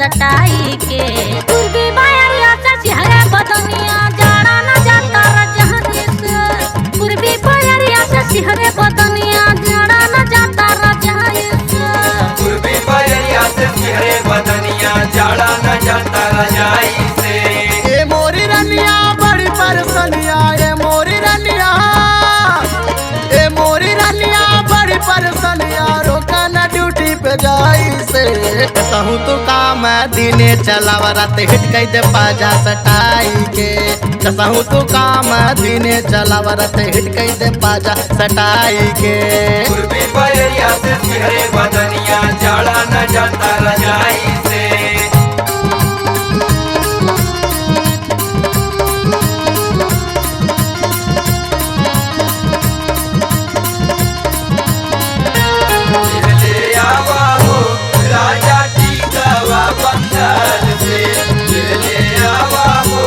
सटाई के। पूर्वी बयरिया से सिहरे बदनिया जाड़ा न जाता रजहनी से। पूर्वी बयरिया से सिहरे बदनिया जाड़ा न जाता रजहनी से। पूर्वी बयरिया से सिहरे बदनिया जाड़ा न जाता रजाई से। ए मोरी रनिया बड़ी परसनिया, ए मोरी रनिया, ए मोरी रनिया बड़ी परसनिया, रोका न ड्यूटी पे जाई से। कहूँ तो काम दिने चलावा रात हिट कई दे पाजा सटाई के। कहूँ तो काम दिने चलावा रात हिट कई दे पाजा सटाई के। पूर्वी बयरिया से सिहरे बदनिया जाड़ा न जाता रजाई से। ले आवा हो राजा टीकावा बंगाल से। ले आवा हो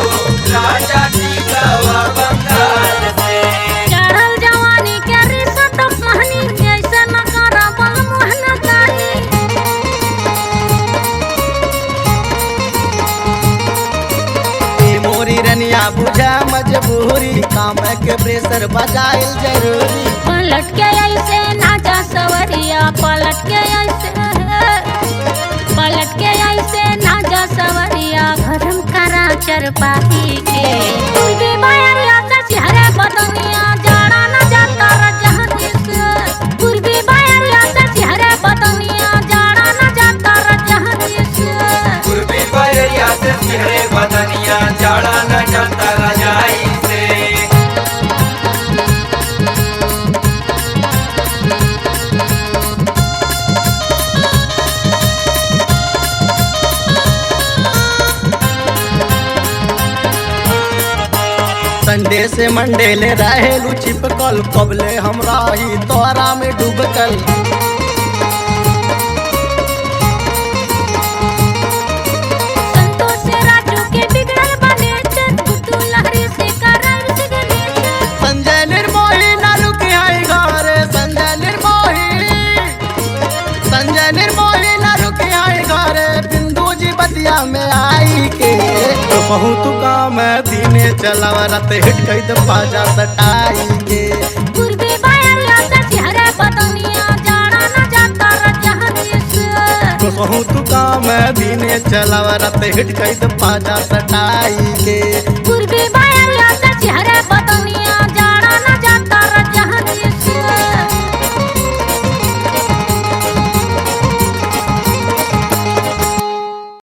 राजा टीकावा बंगाल से। चढ़ल जवानी के रिसत महनी ऐसे न करा बल मोहन ताही। ए मोरी रनिया बुझा मजबूरी, काम के प्रेशर बजाइल जरूरी। पलट के ऐसे नाचा सवरिया, पलट के ऐसे नाचा सवरिया, गरम करा चरपाही के। पूर्वी बयरिया से सिहरे बदनिया जाड़ा न जाता रजहनी से। पूर्वी बयरिया से सिहरे बदनिया जाड़ा न जाता रजहनी से। पूर्वी बयरिया से सिहरे बदनिया जाड़ा न जाता रजाई से। संडे से मंडे ले रहेलू चिपकल, कबले हमरा ही तोरा में डूबकल। संतोष से राजू के बिगड़ल बने थे, गुड्डू लहरी से करल सिगने थे। संजय निर्मोही नालू की आई घरे, संजय निर्मोही नालू की आई घरे, बिंदु जी बतिया में आई के। तो बहुत काम दिने चलावा रात हिट कई दे पाजा सटाई के। पूर्वी बयरिया से सिहरे बदनिया जाड़ा न जाता रजहनी से। तो बहुत काम दिने चलावा रात हिट कई दे पाजा सटाई के।